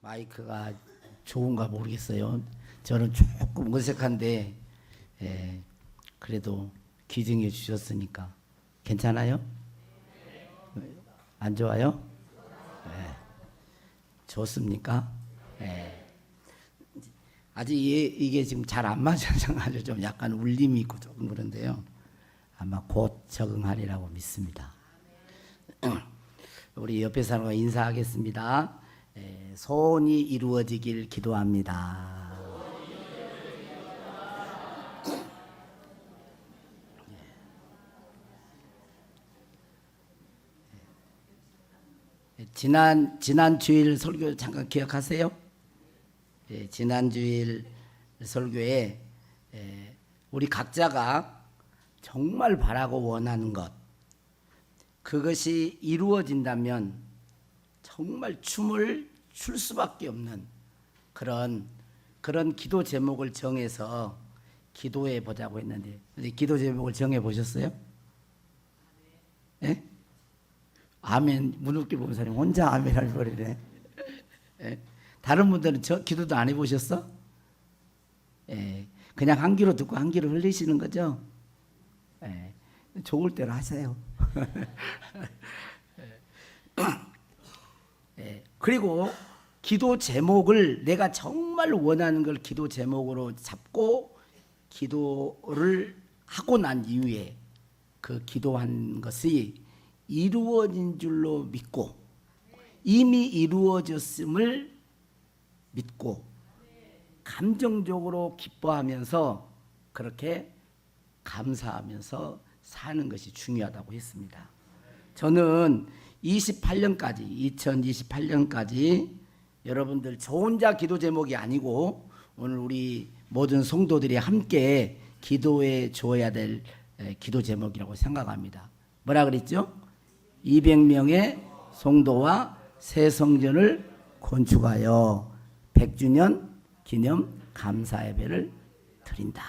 마이크가 좋은가 모르겠어요. 저는 조금 어색한데 그래도 기증해 주셨으니까 괜찮아요? 안 좋아요? 좋습니까? 아직 이게 지금 잘 안 맞아서 좀 약간 울림이 있고 조금 그런데요. 아마 곧 적응하리라고 믿습니다. 우리 옆에 사람과 인사하겠습니다. 소원이 이루어지길 기도합니다. 지난 주일 설교 잠깐 기억하세요? 지난 주일 설교에 우리 각자가 정말 바라고 원하는 것, 그것이 이루어진다면 정말 춤을 출 수밖에 없는 그런 기도 제목을 정해서 기도해 보자고 했는데, 기도 제목을 정해 보셨어요? 예? 아멘. 무섭게 보는 사람이 혼자 아멘을 버리네. 예? 다른 분들은 기도도 안 해보셨어? 예. 그냥 한 귀로 듣고 한 귀로 흘리시는 거죠? 예. 좋을 대로 하세요. 예. 그리고 기도 제목을 내가 정말 원하는 걸 기도 제목으로 잡고 기도를 하고 난 이후에 그 기도한 것이 이루어진 줄로 믿고 이미 이루어졌음을 믿고 감정적으로 기뻐하면서 그렇게 감사하면서 사는 것이 중요하다고 했습니다. 저는 2028년까지 여러분들 저 혼자 기도 제목이 아니고 오늘 우리 모든 성도들이 함께 기도해 줘야 될 기도 제목이라고 생각합니다. 뭐라 그랬죠? 200명의 성도와 새 성전을 건축하여 100주년 기념 감사 예배를 드린다.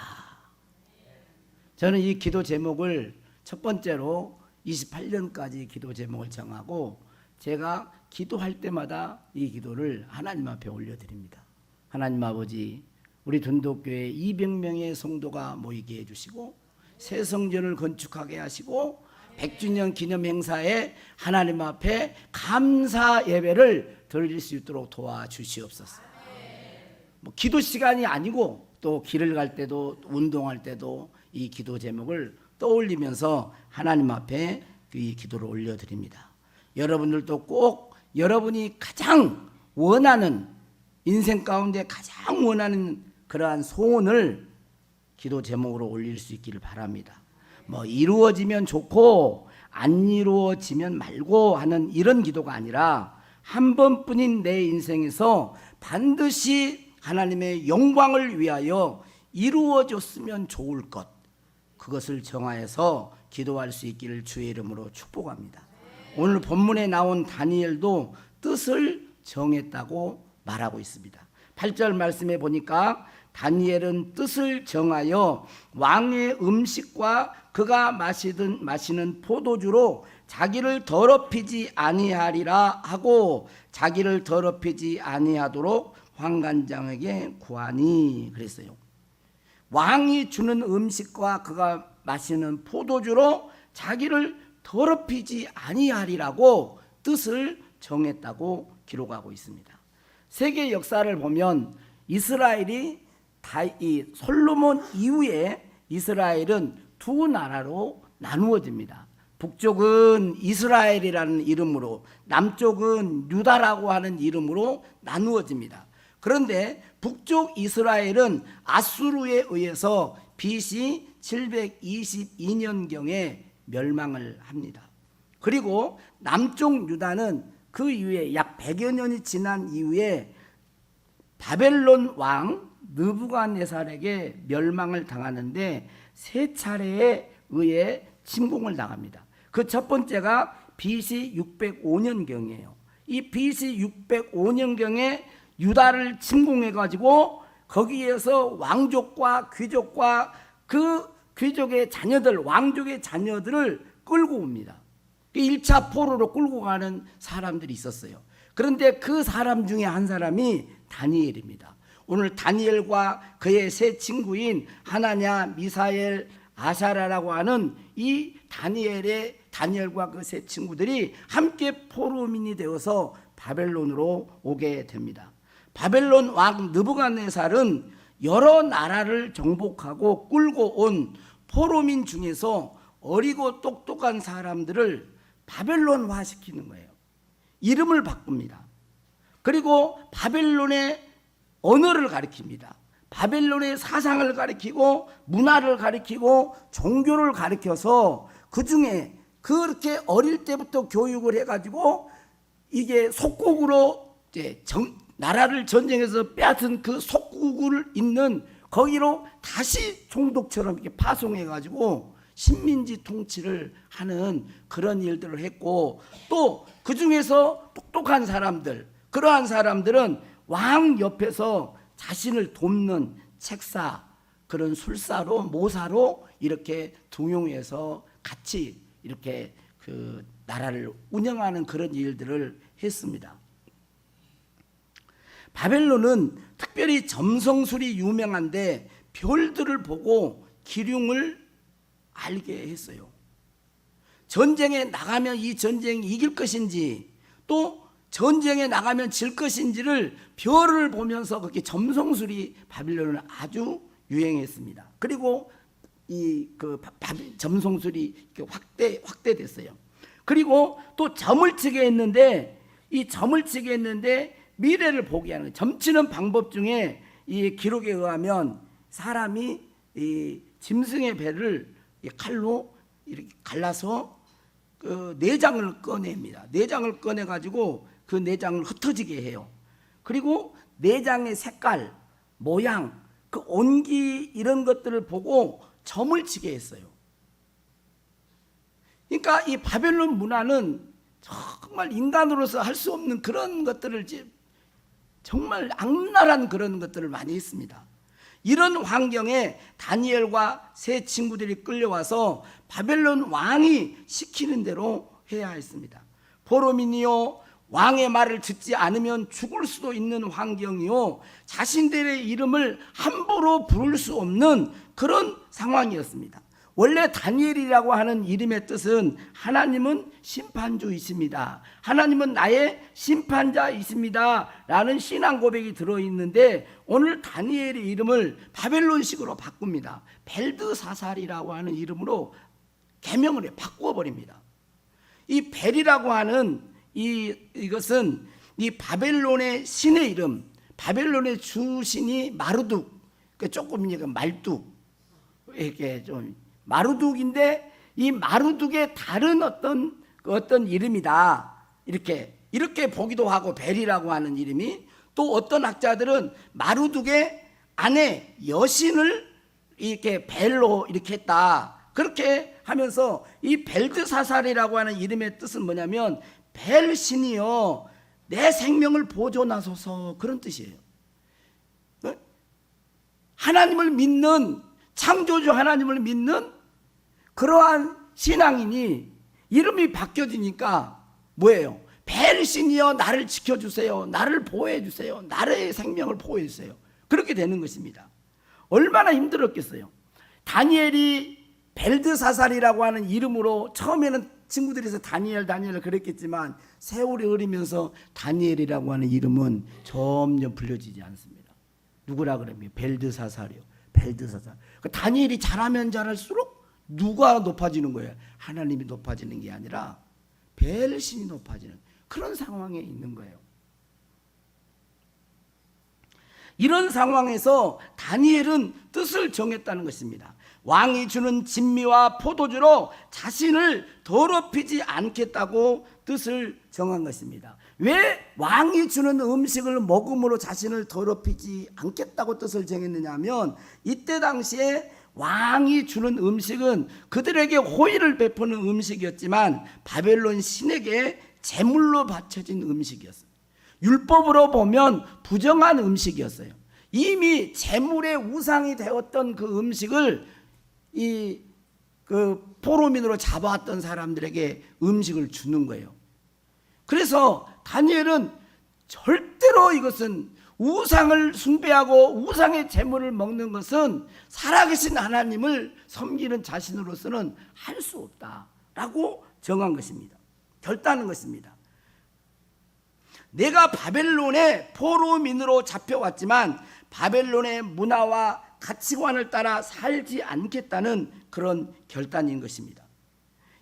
저는 이 기도 제목을 첫 번째로 28년까지 기도 제목을 정하고 제가 기도할 때마다 이 기도를 하나님 앞에 올려드립니다. 하나님 아버지, 우리 둔독교회 200명의 성도가 모이게 해주시고 새 성전을 건축하게 하시고 100주년 기념 행사에 하나님 앞에 감사 예배를 드릴 수 있도록 도와주시옵소서. 기도 시간이 아니고 또 길을 갈 때도 운동할 때도 이 기도 제목을 떠올리면서 하나님 앞에 이 기도를 올려드립니다. 여러분들도 꼭 여러분이 가장 원하는 인생 가운데 가장 원하는 그러한 소원을 기도 제목으로 올릴 수 있기를 바랍니다. 이루어지면 좋고 안 이루어지면 말고 하는 이런 기도가 아니라 한 번뿐인 내 인생에서 반드시 하나님의 영광을 위하여 이루어졌으면 좋을 것, 그것을 정하여서 기도할 수 있기를 주의 이름으로 축복합니다. 오늘 본문에 나온 다니엘도 뜻을 정했다고 말하고 있습니다. 8절 말씀에 보니까 다니엘은 뜻을 정하여 왕의 음식과 그가 마시는 포도주로 자기를 더럽히지 아니하리라 하고 자기를 더럽히지 아니하도록 환관장에게 구하니 그랬어요. 왕이 주는 음식과 그가 마시는 포도주로 자기를 더럽히지 아니하리라고 뜻을 정했다고 기록하고 있습니다. 세계 역사를 보면 이스라엘이 이 솔로몬 이후에 이스라엘은 두 나라로 나누어집니다. 북쪽은 이스라엘이라는 이름으로, 남쪽은 유다라고 하는 이름으로 나누어집니다. 그런데 북쪽 이스라엘은 아수르에 의해서 BC 722년경에 멸망을 합니다. 그리고 남쪽 유다는 그 이후에 약 100여 년이 지난 이후에 바벨론 왕 느부갓네살에게 멸망을 당하는데 세 차례에 의해 침공을 당합니다. 그 첫 번째가 BC 605년경이에요. 이 BC 605년경에 유다를 침공해가지고 거기에서 왕족과 귀족과 그 귀족의 자녀들, 왕족의 자녀들을 끌고 옵니다. 1차 포로로 끌고 가는 사람들이 있었어요. 그런데 그 사람 중에 한 사람이 다니엘입니다. 오늘 다니엘과 그의 세 친구인 하나냐, 미사엘, 아사라라고 하는 이 다니엘과 그 세 친구들이 함께 포로민이 되어서 바벨론으로 오게 됩니다. 바벨론 왕 느부갓네살은 여러 나라를 정복하고 끌고 온 포로민 중에서 어리고 똑똑한 사람들을 바벨론화 시키는 거예요. 이름을 바꿉니다. 그리고 바벨론의 언어를 가리킵니다. 바벨론의 사상을 가리키고 문화를 가리키고 종교를 가리켜서 그 중에 그렇게 어릴 때부터 교육을 해가지고 이게 속국으로 이제 나라를 전쟁에서 빼앗은 그 속국을 있는 거기로 다시 총독처럼 이렇게 파송해가지고 식민지 통치를 하는 그런 일들을 했고, 또 그 중에서 똑똑한 사람들, 그러한 사람들은 왕 옆에서 자신을 돕는 책사, 그런 술사로, 모사로 이렇게 등용해서 같이 이렇게 그 나라를 운영하는 그런 일들을 했습니다. 바벨론은 특별히 점성술이 유명한데 별들을 보고 기륭을 알게 했어요. 전쟁에 나가면 이 전쟁이 이길 것인지, 또 전쟁에 나가면 질 것인지를 별을 보면서 그렇게 점성술이 바벨론은 아주 유행했습니다. 그리고 이 점성술이 확대됐어요. 그리고 또 점을 치게 했는데, 이 점을 치게 했는데 미래를 보게 하는, 점치는 방법 중에 이 기록에 의하면 사람이 이 짐승의 배를 칼로 이렇게 갈라서 그 내장을 꺼냅니다. 내장을 꺼내 가지고 그 내장을 흩어지게 해요. 그리고 내장의 색깔, 모양, 그 온기 이런 것들을 보고 점을 치게 했어요. 그러니까 이 바벨론 문화는 정말 인간으로서 할 수 없는 그런 것들을, 정말 악랄한 그런 것들을 많이 했습니다. 이런 환경에 다니엘과 세 친구들이 끌려와서 바벨론 왕이 시키는 대로 해야 했습니다. 포로민이요, 왕의 말을 듣지 않으면 죽을 수도 있는 환경이요, 자신들의 이름을 함부로 부를 수 없는 그런 상황이었습니다. 원래 다니엘이라고 하는 이름의 뜻은 하나님은 심판주이십니다, 하나님은 나의 심판자이십니다 라는 신앙 고백이 들어있는데, 오늘 다니엘의 이름을 바벨론식으로 바꿉니다. 벨드사살이라고 하는 이름으로 개명을 해 바꾸어버립니다. 이 벨이라고 하는 이것은 이 바벨론의 신의 이름, 바벨론의 주신이 마르둑, 조금 말뚝, 이렇게 좀 마르둑인데, 이 마르둑의 다른 어떤 이름이다, 이렇게 보기도 하고, 벨이라고 하는 이름이. 또 어떤 학자들은 마르둑의 아내 여신을 이렇게 벨로 이렇게 했다, 그렇게 하면서 이 벨드사살이라고 하는 이름의 뜻은 뭐냐면, 벨 신이여 내 생명을 보존하소서, 그런 뜻이에요. 하나님을 믿는, 창조주 하나님을 믿는 그러한 신앙인이 이름이 바뀌어지니까 뭐예요? 벨 신이여 나를 지켜주세요, 나를 보호해주세요, 나의 생명을 보호해주세요, 그렇게 되는 것입니다. 얼마나 힘들었겠어요. 다니엘이 벨드사살이라고 하는 이름으로 처음에는 친구들이서 다니엘을 그랬겠지만, 세월이 흐르면서 다니엘이라고 하는 이름은 점점 불려지지 않습니다. 누구라 그러면 벨드사살이요, 벨드사살. 다니엘이 잘하면 잘할수록 누가 높아지는 거예요? 하나님이 높아지는 게 아니라 벨신이 높아지는 그런 상황에 있는 거예요. 이런 상황에서 다니엘은 뜻을 정했다는 것입니다. 왕이 주는 진미와 포도주로 자신을 더럽히지 않겠다고 뜻을 정한 것입니다. 왜 왕이 주는 음식을 먹음으로 자신을 더럽히지 않겠다고 뜻을 정했느냐 하면, 이때 당시에 왕이 주는 음식은 그들에게 호의를 베푸는 음식이었지만 바벨론 신에게 제물로 바쳐진 음식이었어요. 율법으로 보면 부정한 음식이었어요. 이미 제물의 우상이 되었던 그 음식을 그 포로민으로 잡아왔던 사람들에게 음식을 주는 거예요. 그래서 다니엘은 절대로 이것은 우상을 숭배하고 우상의 제물을 먹는 것은 살아계신 하나님을 섬기는 자신으로서는 할 수 없다라고 정한 것입니다. 결단한 것입니다. 내가 바벨론의 포로민으로 잡혀왔지만 바벨론의 문화와 가치관을 따라 살지 않겠다는 그런 결단인 것입니다.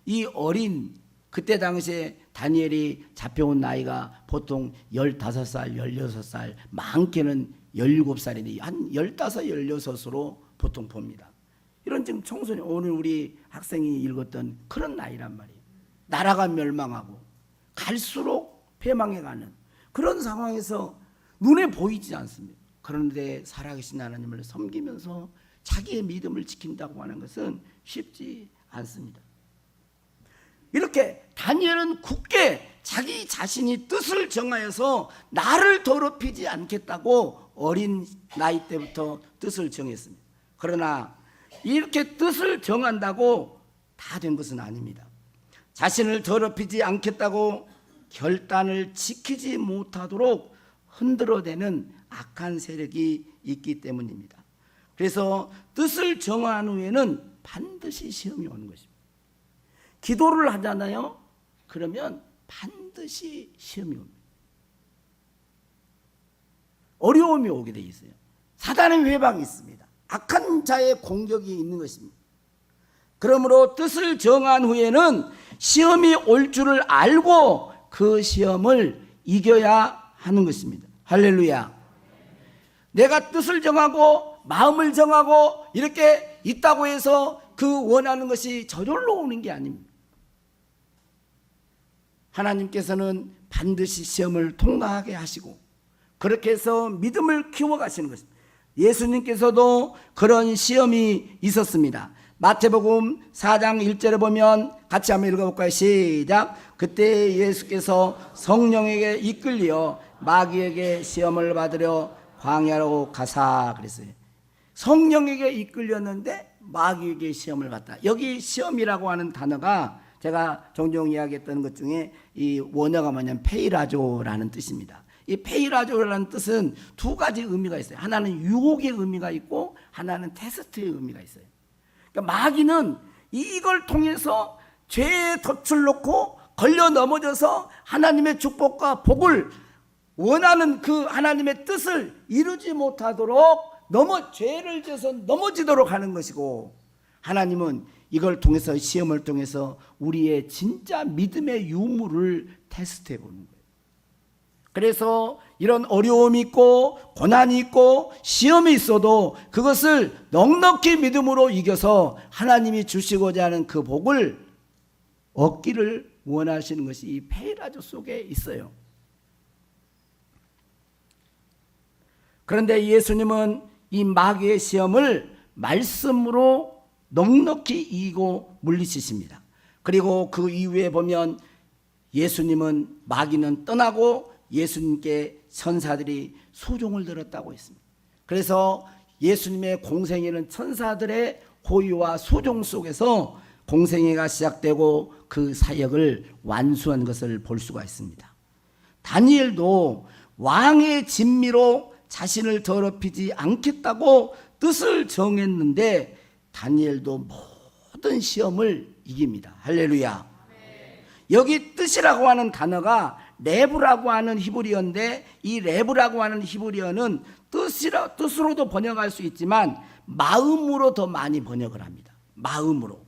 이 어린 그때 당시에 다니엘이 잡혀온 나이가 보통 15살, 16살, 많게는 17살인데 한 15, 16으로 보통 봅니다. 이런 지금 청소년, 오늘 우리 학생이 읽었던 그런 나이란 말이에요. 나라가 멸망하고 갈수록 패망해가는 그런 상황에서 눈에 보이지 않습니다. 그런데 살아계신 하나님을 섬기면서 자기의 믿음을 지킨다고 하는 것은 쉽지 않습니다. 이렇게 다니엘은 굳게 자기 자신이 뜻을 정하여서 나를 더럽히지 않겠다고 어린 나이 때부터 뜻을 정했습니다. 그러나 이렇게 뜻을 정한다고 다 된 것은 아닙니다. 자신을 더럽히지 않겠다고 결단을 지키지 못하도록 흔들어대는 악한 세력이 있기 때문입니다. 그래서 뜻을 정한 후에는 반드시 시험이 오는 것입니다. 기도를 하잖아요. 그러면 반드시 시험이 옵니다. 어려움이 오게 돼 있어요. 사단의 회방이 있습니다. 악한 자의 공격이 있는 것입니다. 그러므로 뜻을 정한 후에는 시험이 올 줄을 알고 그 시험을 이겨야 하는 것입니다. 할렐루야. 내가 뜻을 정하고 마음을 정하고 이렇게 있다고 해서 그 원하는 것이 저절로 오는 게 아닙니다. 하나님께서는 반드시 시험을 통과하게 하시고 그렇게 해서 믿음을 키워가시는 것입니다. 예수님께서도 그런 시험이 있었습니다. 마태복음 4장 1절에 보면 같이 한번 읽어볼까요? 시작. 그때 예수께서 성령에게 이끌려 마귀에게 시험을 받으려 광야로 가사 그랬어요. 성령에게 이끌렸는데 마귀에게 시험을 받다. 여기 시험이라고 하는 단어가 제가 종종 이야기했던 것 중에 이 원어가 뭐냐면 페이라조라는 뜻입니다. 이 페이라조라는 뜻은 두 가지 의미가 있어요. 하나는 유혹의 의미가 있고 하나는 테스트의 의미가 있어요. 그러니까 마귀는 이걸 통해서 죄의 덫을 놓고 걸려 넘어져서 하나님의 축복과 복을 원하는 그 하나님의 뜻을 이루지 못하도록 죄를 져서 넘어지도록 하는 것이고, 하나님은 이걸 통해서 시험을 통해서 우리의 진짜 믿음의 유무를 테스트해 보는 거예요. 그래서 이런 어려움이 있고 고난이 있고 시험이 있어도 그것을 넉넉히 믿음으로 이겨서 하나님이 주시고자 하는 그 복을 얻기를 원하시는 것이 이 페이라조 속에 있어요. 그런데 예수님은 이 마귀의 시험을 말씀으로 넉넉히 이기고 물리치십니다. 그리고 그 이후에 보면 예수님은 마귀는 떠나고 예수님께 천사들이 수종을 들었다고 했습니다. 그래서 예수님의 공생애는 천사들의 호의와 수종 속에서 공생애가 시작되고 그 사역을 완수한 것을 볼 수가 있습니다. 다니엘도 왕의 진미로 자신을 더럽히지 않겠다고 뜻을 정했는데 다니엘도 모든 시험을 이깁니다. 할렐루야. 여기 뜻이라고 하는 단어가 레브라고 하는 히브리어인데, 이 레브라고 하는 히브리어는 뜻으로도 번역할 수 있지만 마음으로 더 많이 번역을 합니다. 마음으로.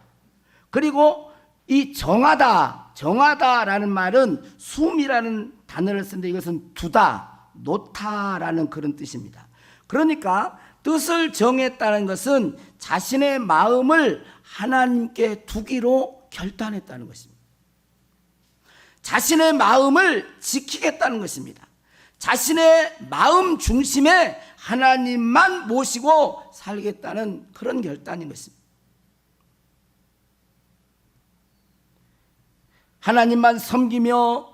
그리고 이 정하다라는 말은 숨이라는 단어를 쓰는데 이것은 두다, 놓다라는 그런 뜻입니다. 그러니까 뜻을 정했다는 것은 자신의 마음을 하나님께 두기로 결단했다는 것입니다. 자신의 마음을 지키겠다는 것입니다. 자신의 마음 중심에 하나님만 모시고 살겠다는 그런 결단인 것입니다. 하나님만 섬기며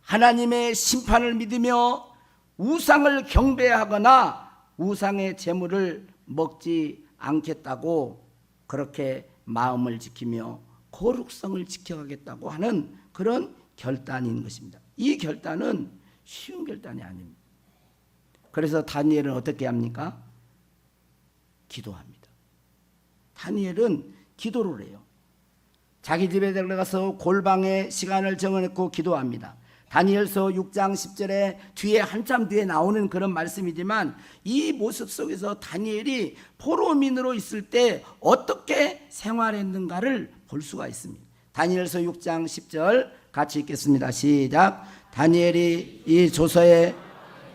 하나님의 심판을 믿으며 우상을 경배하거나 우상의 재물을 먹지 않겠다고 그렇게 마음을 지키며 거룩성을 지켜가겠다고 하는 그런 결단인 것입니다. 이 결단은 쉬운 결단이 아닙니다. 그래서 다니엘은 어떻게 합니까? 기도합니다. 다니엘은 기도를 해요. 자기 집에 들어가서 골방에 시간을 정해놓고 기도합니다. 다니엘서 6장 10절에 뒤에 한참 뒤에 나오는 그런 말씀이지만 이 모습 속에서 다니엘이 포로민으로 있을 때 어떻게 생활했는가를 볼 수가 있습니다. 다니엘서 6장 10절 같이 읽겠습니다. 시작. 다니엘이 이 조서에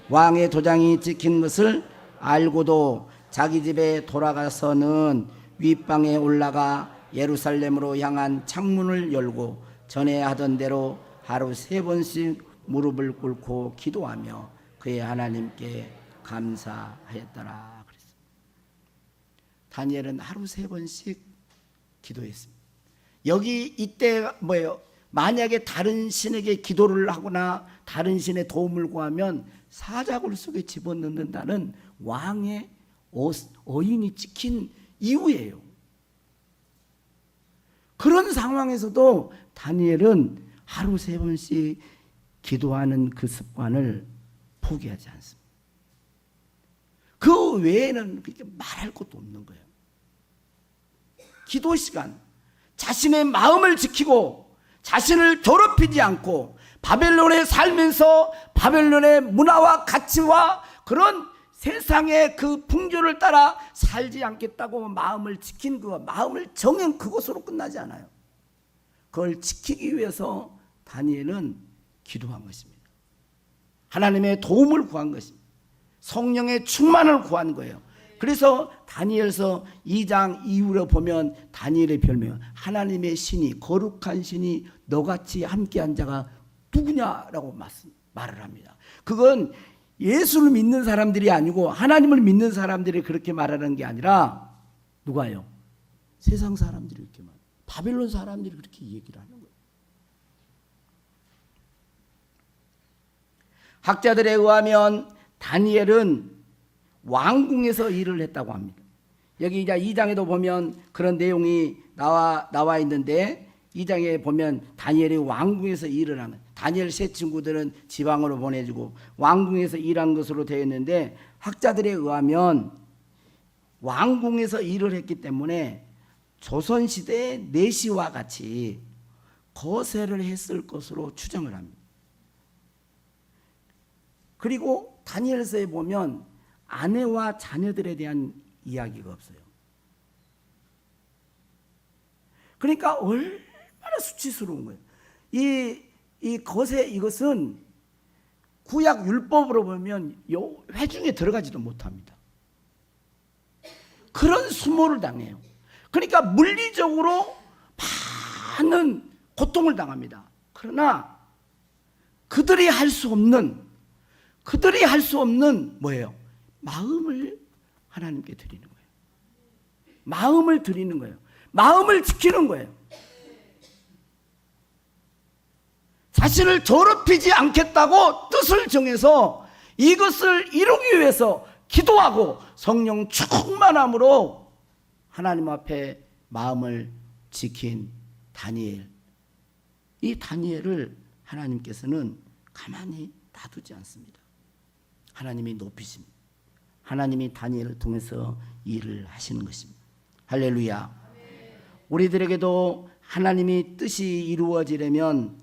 왕의 도장이 찍힌 것을 알고도 자기 집에 돌아가서는 윗방에 올라가 예루살렘으로 향한 창문을 열고 전에 하던 대로 하루 3번씩 무릎을 꿇고 기도하며 그의 하나님께 감사하였더라 그랬습니다. 다니엘은 하루 3번씩 기도했습니다. 여기 이때 뭐예요? 만약에 다른 신에게 기도를 하거나 다른 신의 도움을 구하면 사자굴 속에 집어넣는다는 왕의 어인이 찍힌 이유예요. 그런 상황에서도 다니엘은 하루 3번씩 기도하는 그 습관을 포기하지 않습니다. 그 외에는 그렇게 말할 것도 없는 거예요. 기도 시간, 자신의 마음을 지키고 자신을 더럽히지 않고 바벨론에 살면서 바벨론의 문화와 가치와 그런 세상의 그 풍조를 따라 살지 않겠다고 마음을 지킨 그 마음을 정한 그것으로 끝나지 않아요. 그걸 지키기 위해서 다니엘은 기도한 것입니다. 하나님의 도움을 구한 것입니다. 성령의 충만을 구한 거예요. 그래서 다니엘서 2장 이후로 보면 다니엘의 별명 하나님의 신이 거룩한 신이 너같이 함께한 자가 누구냐라고 말을 합니다. 그건 예수를 믿는 사람들이 아니고 하나님을 믿는 사람들이 그렇게 말하는 게 아니라 누가요? 세상 사람들이 이렇게 말해요. 바벨론 사람들이 그렇게 얘기를 하는 거예요. 학자들에 의하면 다니엘은 왕궁에서 일을 했다고 합니다. 여기 이제 2장에도 보면 그런 내용이 나와 있는데 2장에 보면 다니엘이 왕궁에서 일을 하는 다니엘 세 친구들은 지방으로 보내주고 왕궁에서 일한 것으로 되어 있는데 학자들에 의하면 왕궁에서 일을 했기 때문에 조선시대의 내시와 같이 거세를 했을 것으로 추정을 합니다. 그리고 다니엘서에 보면 아내와 자녀들에 대한 이야기가 없어요. 그러니까 얼마나 수치스러운 거예요. 이 거세 이것은 구약 율법으로 보면 회중에 들어가지도 못합니다. 그런 수모를 당해요. 그러니까 물리적으로 많은 고통을 당합니다. 그러나 그들이 할 수 없는 뭐예요? 마음을 하나님께 드리는 거예요. 마음을 드리는 거예요. 마음을 지키는 거예요. 자신을 더럽히지 않겠다고 뜻을 정해서 이것을 이루기 위해서 기도하고 성령 충만함으로 하나님 앞에 마음을 지킨 다니엘. 이 다니엘을 하나님께서는 가만히 놔두지 않습니다. 하나님이 높이십니다. 하나님이 다니엘을 통해서 일을 하시는 것입니다. 할렐루야. 우리들에게도 하나님이 뜻이 이루어지려면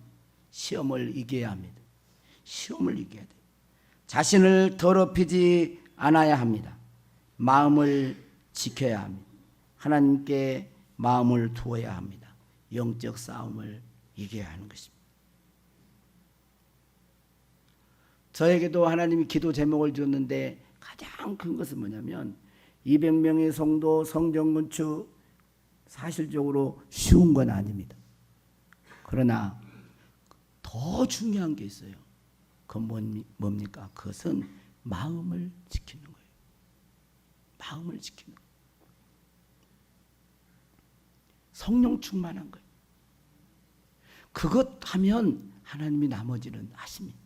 시험을 이겨야 합니다. 시험을 이겨야 돼요. 자신을 더럽히지 않아야 합니다. 마음을 지켜야 합니다. 하나님께 마음을 두어야 합니다. 영적 싸움을 이겨야 하는 것입니다. 저에게도 하나님이 기도 제목을 주었는데 가장 큰 것은 뭐냐면 200명의 성도 성전 건축 사실적으로 쉬운 건 아닙니다. 그러나 더 중요한 게 있어요. 그건 뭡니까? 그것은 마음을 지키는 거예요. 마음을 지키는 거예요. 성령 충만한 거예요. 그것 하면 하나님이 나머지는 하십니다.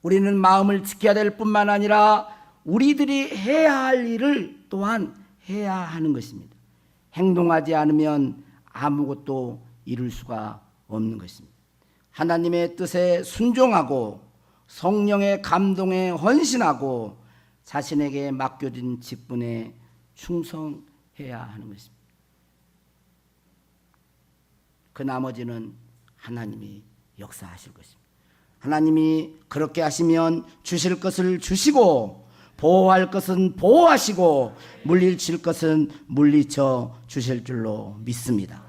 우리는 마음을 지켜야 될 뿐만 아니라 우리들이 해야 할 일을 또한 해야 하는 것입니다. 행동하지 않으면 아무것도 이룰 수가 없는 것입니다. 하나님의 뜻에 순종하고 성령의 감동에 헌신하고 자신에게 맡겨진 직분에 충성해야 하는 것입니다. 그 나머지는 하나님이 역사하실 것입니다. 하나님이 그렇게 하시면 주실 것을 주시고 보호할 것은 보호하시고 물리칠 것은 물리쳐 주실 줄로 믿습니다.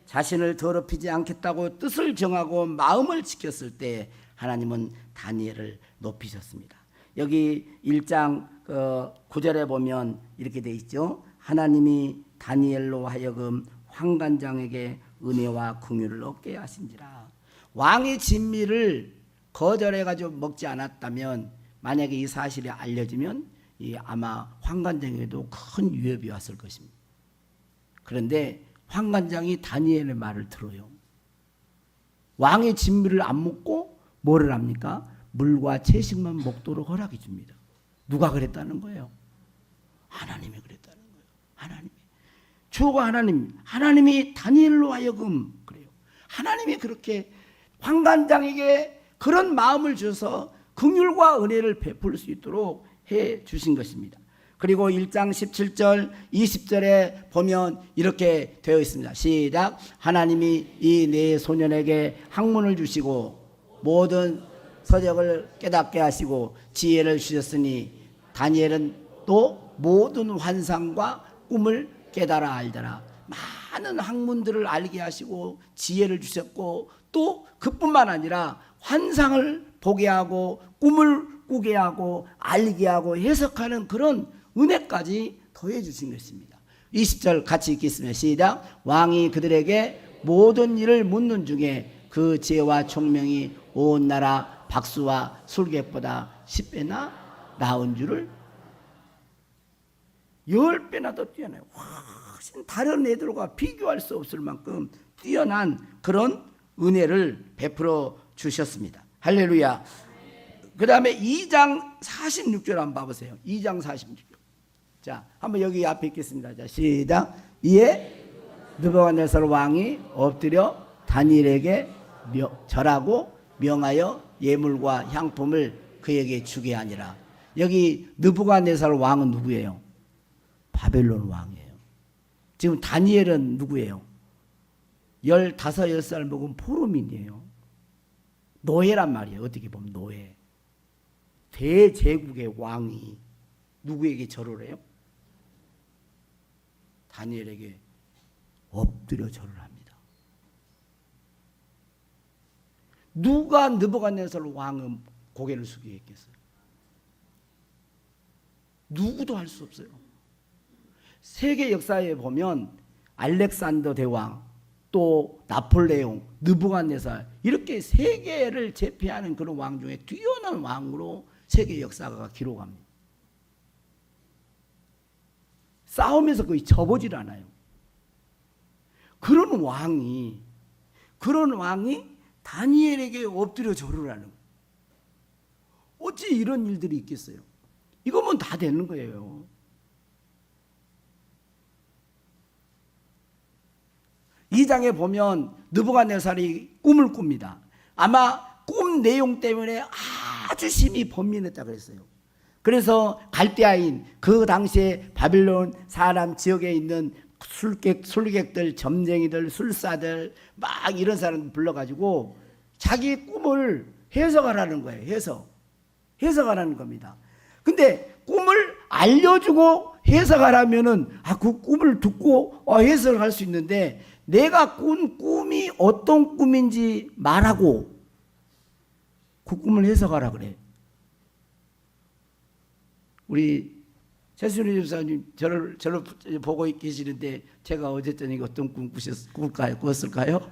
자신을 더럽히지 않겠다고 뜻을 정하고 마음을 지켰을 때 하나님은 다니엘을 높이셨습니다. 여기 1장 9절에 보면 이렇게 돼 있죠. 하나님이 다니엘로 하여금 환관장에게 은혜와 긍휼을 얻게 하신지라. 왕의 진미를 거절해가지고 먹지 않았다면, 만약에 이 사실이 알려지면 아마 환관장에도 큰 위협이 왔을 것입니다. 그런데 환관장이 다니엘의 말을 들어요. 왕의 진미를 안 먹고 뭐를 합니까? 물과 채식만 먹도록 허락해 줍니다. 누가 그랬다는 거예요? 하나님이 그랬다는 거예요. 하나님이. 주가 하나님이 다니엘로 하여금 그래요. 하나님이 그렇게 환관장에게 그런 마음을 주셔서 긍휼과 은혜를 베풀 수 있도록 해 주신 것입니다. 그리고 1장 17절 20절에 보면 이렇게 되어 있습니다. 시작. 하나님이 이 네 소년에게 학문을 주시고 모든 서적을 깨닫게 하시고 지혜를 주셨으니 다니엘은 또 모든 환상과 꿈을 깨달아 알더라. 많은 학문들을 알게 하시고 지혜를 주셨고 또 그뿐만 아니라 환상을 보게 하고 꿈을 꾸게 하고 알게 하고 해석하는 그런 은혜까지 더해 주신 것입니다. 20절 같이 읽겠습니다. 시작. 왕이 그들에게 모든 일을 묻는 중에 그 지혜와 총명이 온 나라 박수와 술객보다 10배나 나은 줄을 10배나 더 뛰어나요. 훨씬 다른 애들과 비교할 수 없을 만큼 뛰어난 그런 은혜를 베풀어 주셨습니다. 할렐루야. 그 다음에 2장 46절 한번 봐보세요. 2장 46절. 자, 한번 여기 앞에 읽겠습니다. 자, 시작. 이에 느부갓네살 왕이 엎드려 다니엘에게 절하고 명하여 예물과 향품을 그에게 주게 하니라. 여기 느부갓네살 왕은 누구예요? 바벨론 왕이에요. 지금 다니엘은 누구예요? 15, 16살 먹은 포로민이에요. 노예란 말이에요. 어떻게 보면 노예. 대제국의 왕이 누구에게 절을 해요? 다니엘에게 엎드려 절을 합니다. 누가 느부갓네살 왕은 고개를 숙이게 했겠어요? 누구도 할 수 없어요. 세계 역사에 보면 알렉산더 대왕, 또 나폴레옹, 느부갓네살 이렇게 세계를 제패하는 그런 왕 중에 뛰어난 왕으로 세계 역사가 기록합니다. 싸움에서 거의 져보질 않아요. 그런 왕이 다니엘에게 엎드려 절을 하는 거예요. 어찌 이런 일들이 있겠어요? 이거면 다 되는 거예요. 이 장에 보면 느부갓네살이 꿈을 꿉니다. 아마 꿈 내용 때문에 아주 심히 번민했다고 했어요. 그래서 갈대아인 그 당시에 바빌론 사람 지역에 있는 술객들, 점쟁이들, 술사들 막 이런 사람 불러가지고 자기 꿈을 해석하라는 거예요. 해석하라는 겁니다. 근데 꿈을 알려주고 해석하라면은 그 꿈을 듣고 해석을 할 수 있는데 내가 꾼 꿈이 어떤 꿈인지 말하고 그 꿈을 해석하라 그래. 우리 최순희 집사님 저를 보고 계시는데 제가 어제 저녁에 어떤 꿈 꾸었을까요?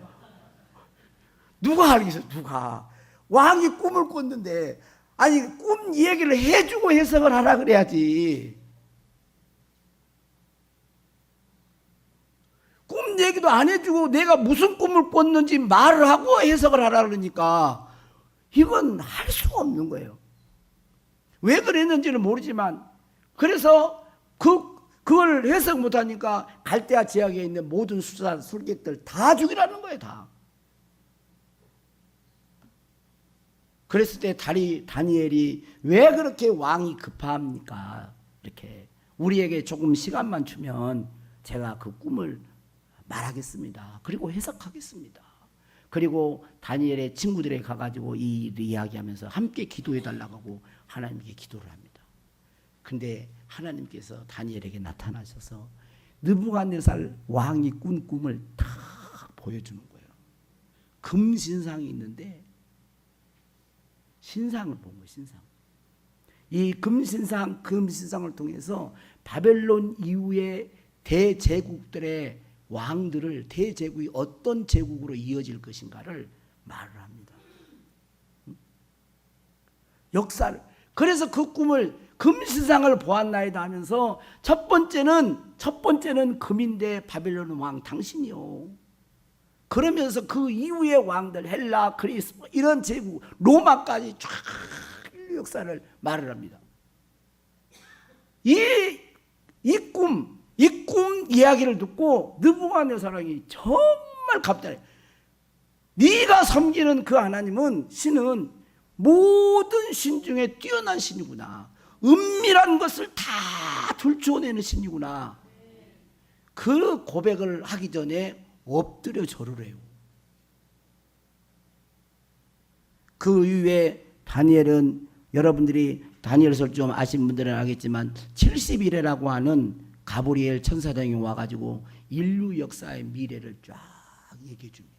누가 알겠어요? 누가? 왕이 꿈을 꿨는데 아니 꿈 얘기를 해주고 해석을 하라 그래야지. 꿈 얘기도 안 해주고 내가 무슨 꿈을 꿨는지 말을 하고 해석을 하라 그러니까 이건 할 수가 없는 거예요. 왜 그랬는지는 모르지만 그래서 그걸 해석 못하니까 갈대아 지역에 있는 모든 술객들 다 죽이라는 거예요. 다. 그랬을 때 다니엘이 왜 그렇게 왕이 급합니까? 이렇게 우리에게 조금 시간만 주면 제가 그 꿈을 말하겠습니다. 그리고 해석하겠습니다. 그리고 다니엘의 친구들에 가가지고 이 일을 이야기하면서 함께 기도해달라고 하고 하나님께 기도를 합니다. 근데 하나님께서 다니엘에게 나타나셔서 느부갓네살 왕이 꾼 꿈을 다 보여주는 거예요. 금신상이 있는데 신상을 본 거예요. 신상. 이 금신상을 통해서 바벨론 이후의 대제국들의 왕들을 대제국이 어떤 제국으로 이어질 것인가를 말을 합니다. 역사를. 그래서 그 꿈을 금신상을 보았나이다 하면서 첫 번째는 금인데 바벨론 왕 당신이요. 그러면서 그 이후의 왕들 헬라, 그리스 이런 제국 로마까지 쫙 역사를 말을 합니다. 이 꿈 이야기를 듣고 느부갓네살이 정말 갑자기 네가 섬기는 그 하나님은 신은 모든 신 중에 뛰어난 신이구나. 은밀한 것을 다 들춰내는 신이구나. 그 고백을 하기 전에 엎드려 절을 해요. 그 이후에 다니엘은 여러분들이 다니엘서를 좀 아시는 분들은 알겠지만 70일이라고 하는 가브리엘 천사장이 와가지고 인류 역사의 미래를 쫙 얘기해 줍니다.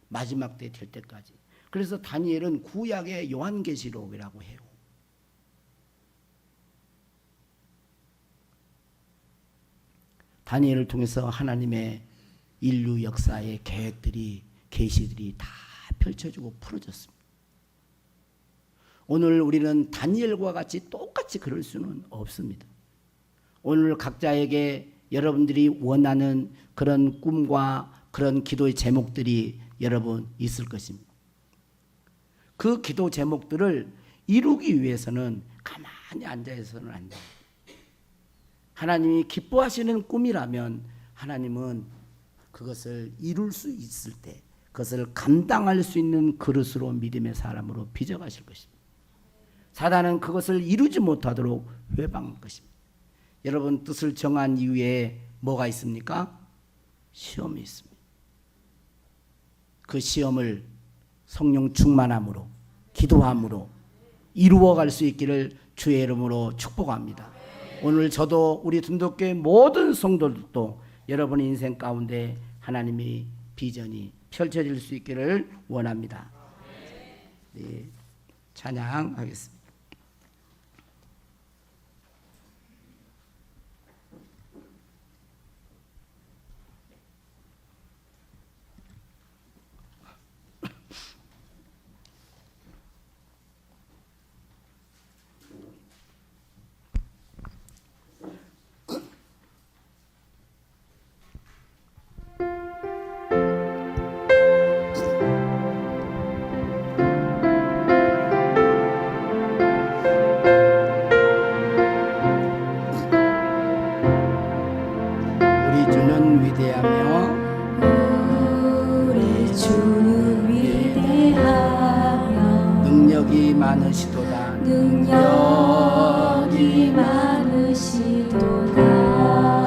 마지막 때 될 때까지. 그래서 다니엘은 구약의 요한계시록이라고 해요. 다니엘을 통해서 하나님의 인류 역사의 계획들이 계시들이 다 펼쳐지고 풀어졌습니다. 오늘 우리는 다니엘과 같이 똑같이 그럴 수는 없습니다. 오늘 각자에게 여러분들이 원하는 그런 꿈과 그런 기도의 제목들이 여러분 있을 것입니다. 그 기도 제목들을 이루기 위해서는 가만히 앉아서는 안 돼요. 하나님이 기뻐하시는 꿈이라면 하나님은 그것을 이룰 수 있을 때 그것을 감당할 수 있는 그릇으로 믿음의 사람으로 빚어가실 것입니다. 사단은 그것을 이루지 못하도록 회방할 것입니다. 여러분 뜻을 정한 이후에 뭐가 있습니까? 시험이 있습니다. 그 시험을 성령 충만함으로 기도함으로 이루어갈 수 있기를 주의 이름으로 축복합니다. 오늘 저도 우리 둔덕교회 모든 성도들도 여러분의 인생 가운데 하나님의 비전이 펼쳐질 수 있기를 원합니다. 네, 찬양하겠습니다. 많으시도다. 능력이 많으시도다.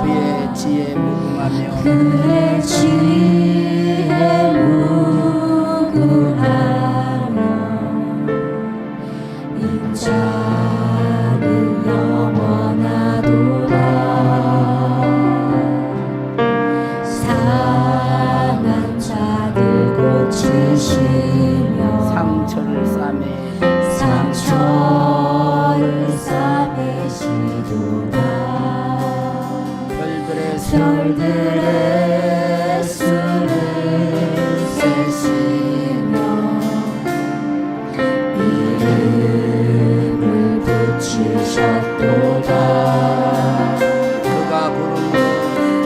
그의 지혜 무궁하며 그의 지혜 무궁하며 인자는 영원하도다. 상한 자들 고치시며 상처를 싸매 상처를 싸매시도다. 별들의 수를 세시며 이름을 붙이셨도다.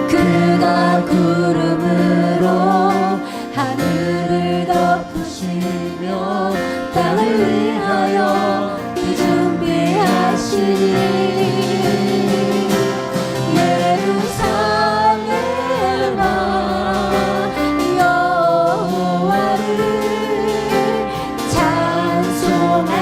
그가 구름으로 하늘을 덮으시며 땅을 위하여 준비하시니 예루살렘아 여호와를 찬송하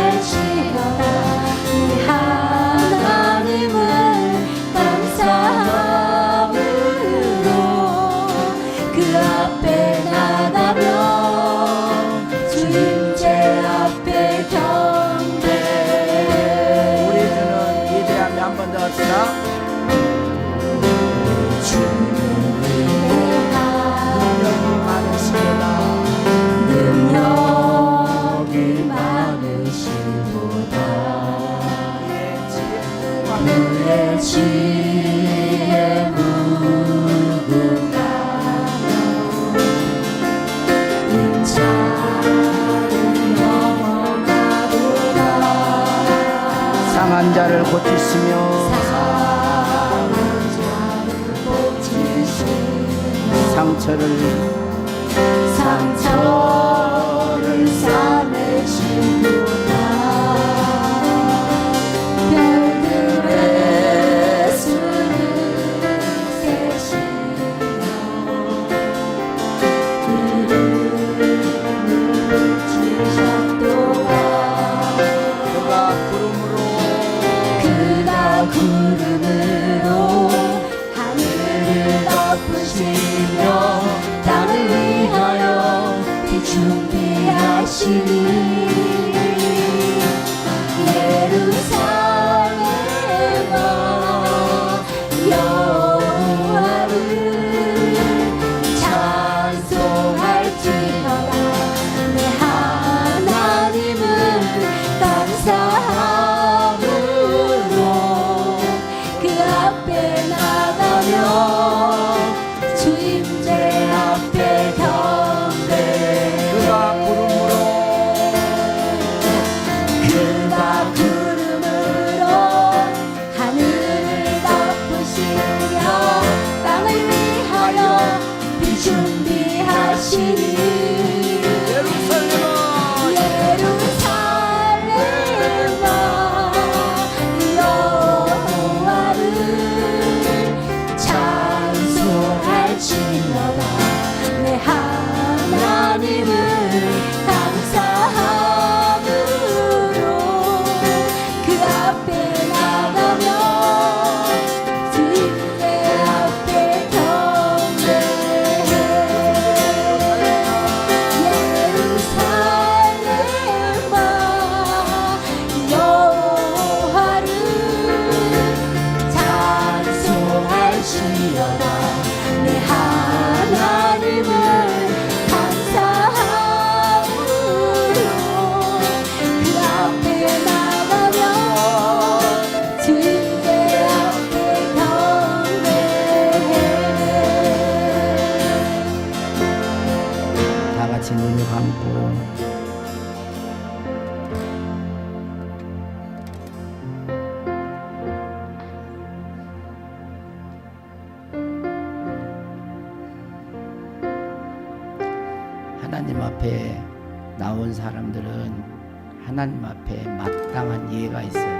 내 지혜 무궁하며 은차는 영원하도다. 상한 자를 고치시며 상한 자를 고치시며 상처를 싸매시도다. 별들의 수를 세시며 이름을 주셨도다. 그가 구름으로 하늘을 덮으시며 땅을 위하여 비 준비하시니 예루살렘아 여호와를 찬송할지어다. 내 하나님을 감사함으로 그 앞에 나가며 주임제 앞에 경배해. 그가 구름으로 하늘을 덮으시며 땅을 위하여 비 준비하시니 예루살렘아 여호와를 찬송할지어다. 내 하나님을 감사함으로 그 앞에 나가며 주님의 앞에 경배해. 예루살렘아 여호와를 찬송할지어다. 내 하나님을 감사함으로 그 앞에 나가며 주님의 앞에 경배해. 다 같이 눈을 감고 하나님 앞에 나온 사람들은 하나님 앞에 마땅한 예가 있어요.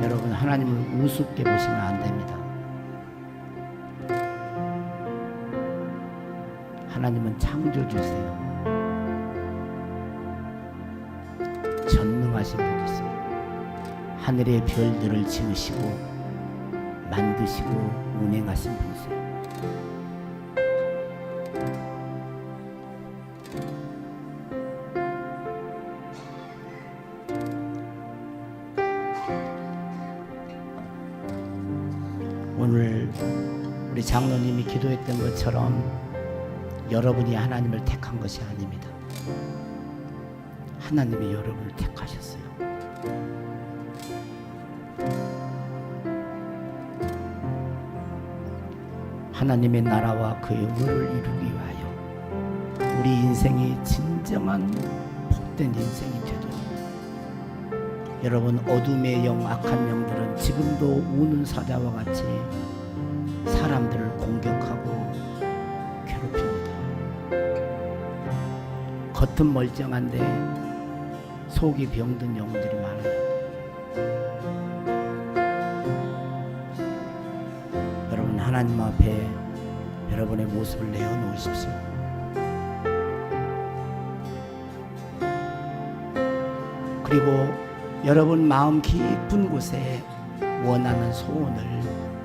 여러분, 하나님을 우습게 보시면 안 됩니다. 하나님은 창조주세요. 전능하신 분이세요. 하늘의 별들을 지으시고 만드시고 운행하신 분이세요. 오늘 우리 장로님이 기도했던 것처럼 여러분이 하나님을 택한 것이 아닙니다. 하나님이 여러분을 택하셨어요. 하나님의 나라와 그의 의를 이루기 위하여 우리 인생이 진정한 복된 인생이 되도록, 여러분, 어둠의 영, 악한 영들은 지금도 우는 사자와 같이 사람들을 공격하고 괴롭힙니다. 겉은 멀쩡한데 속이 병든 영들이 많아요. 여러분, 하나님 앞에 여러분의 모습을 내어놓으십시오. 그리고 여러분 마음 깊은 곳에 원하는 소원을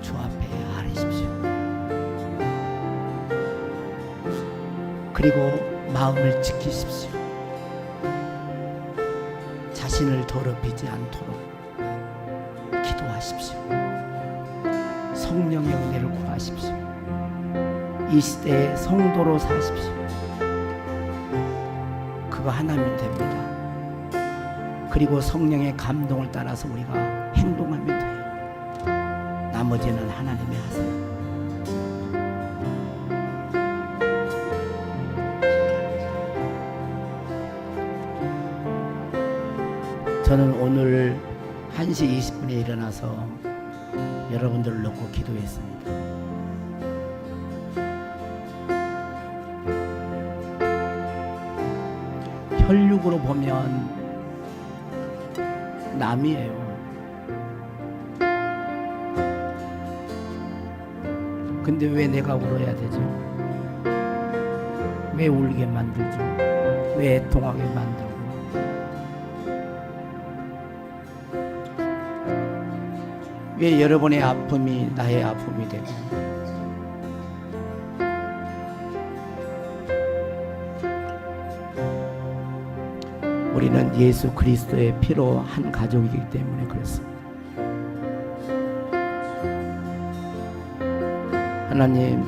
주 앞에 아뢰십시오. 그리고 마음을 지키십시오. 자신을 더럽히지 않도록 기도하십시오. 성령의 은혜를 구하십시오. 이 시대에 성도로 사십시오. 그거 하나면 됩니다. 그리고 성령의 감동을 따라서 우리가 행동하면 돼요. 나머지는 하나님이 하세요. 저는 오늘 1시 20분에 일어나서 여러분들을 놓고 기도했습니다. 혈육으로 보면 남이에요. 근데 왜 내가 울어야 되죠? 왜 울게 만들죠? 왜 애통하게 만들고? 왜 여러분의 아픔이 나의 아픔이 되고? 우리는 예수 그리스도의 피로 한 가족이기 때문에 그렇습니다. 하나님,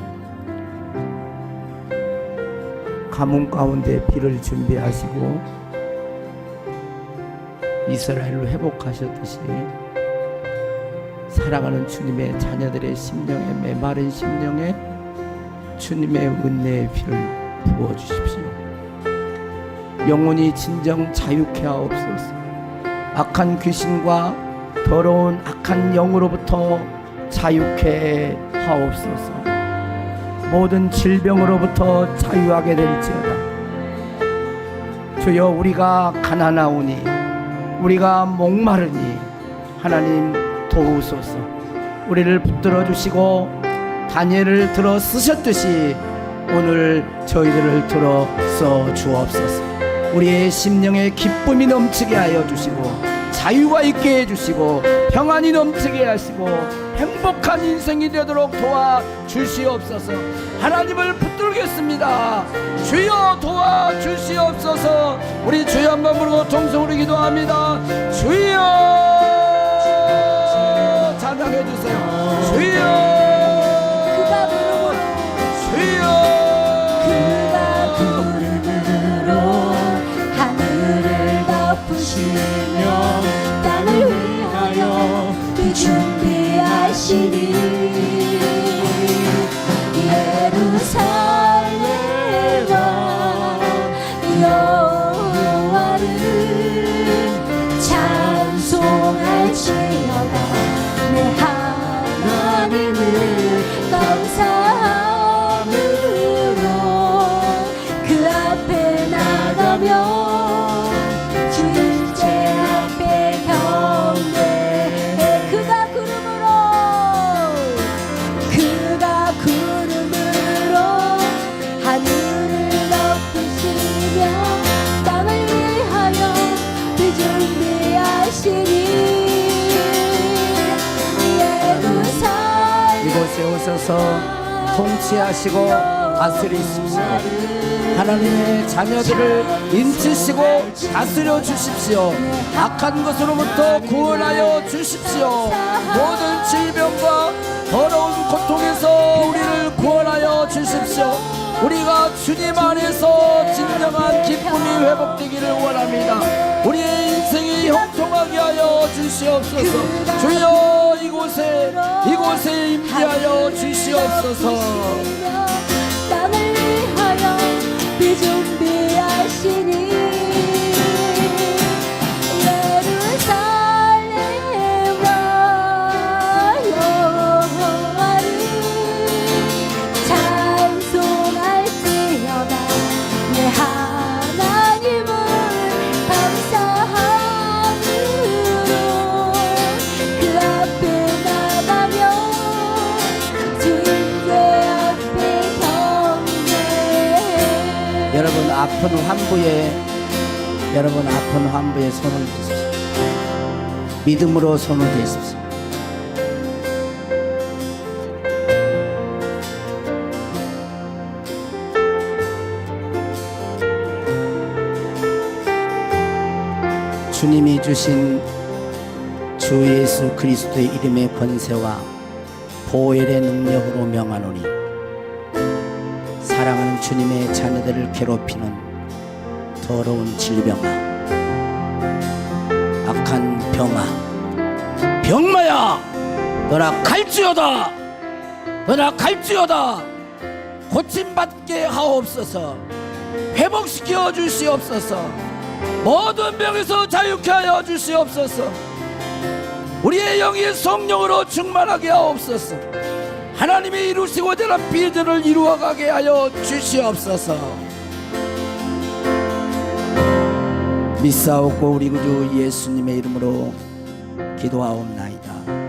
가뭄 가운데 비를 준비하시고 이스라엘로 회복하셨듯이 사랑하는 주님의 자녀들의 심령에, 메마른 심령에 주님의 은혜의 피를 부어주십시오. 영혼이 진정 자유케 하옵소서. 악한 귀신과 더러운 악한 영으로부터 자유케 하옵소서. 모든 질병으로부터 자유하게 될지어다. 주여, 우리가 가난하오니, 우리가 목마르니 하나님 도우소서. 우리를 붙들어 주시고 다니엘을 들어 쓰셨듯이 오늘 저희들을 들어 써 주옵소서. 우리의 심령에 기쁨이 넘치게 하여 주시고 자유가 있게 해주시고 평안이 넘치게 하시고 행복한 인생이 되도록 도와주시옵소서. 하나님을 붙들겠습니다. 주여 도와주시옵소서. 우리 주여 한번 부르고 통성으로 기도합니다. 주여, 찬양해 주세요. 주여, 그가 부르고 주여, 그가 부름으로 하늘을 덮으시며 땅을 위하여 그 준비하시니 예루살렘아 여호와를 찬송할지어다. 내 하나님을 감사함으로 그 앞에 나가며 주님께 앞에 경배해. 그가 구름으로 하늘을 덮으시며 땅을 위하여 그 준비하시니 예루살렘 이곳에 오셔서 통치하시고 다스리십시오. 하나님의 자녀들을 인치시고 다스려 주십시오. 악한 것으로부터 구원하여 주십시오. 모든 질병과 더러운 고통에서 우리를 구원하여 주십시오. 우리가 주님 안에서 진정한 기쁨이 회복되기를 원합니다. 우리의 인생이 형통하게 하여 주시옵소서. 주여, 이곳에 임재하여 주시옵소서. 땅을 위하여 비 준비하시니 예루살렘아 여호와를 찬송할지어다. 내 하나님을 감사함으로 그 앞에 나가며 주님의 앞에 경배해. 여러분 아픈 환부에 손을 드십시오. 믿음으로 손을 대십시오. 주님이 주신 주 예수 그리스도의 이름의 권세와 보혈의 능력으로 명하노니 사랑하는 주님의 자녀들을 괴롭히는 더러운 질병아 병아, 병마야, 너나 갈지어다, 너나 갈지어다. 고침받게 하옵소서. 회복시켜 주시옵소서. 모든 병에서 자유케 하여 주시옵소서. 우리의 영이 성령으로 충만하게 하옵소서. 하나님이 이루시고자 하는 비전을 이루어가게 하여 주시옵소서. 믿사옵고 우리 구주 예수님의 이름으로 기도하옵나이다.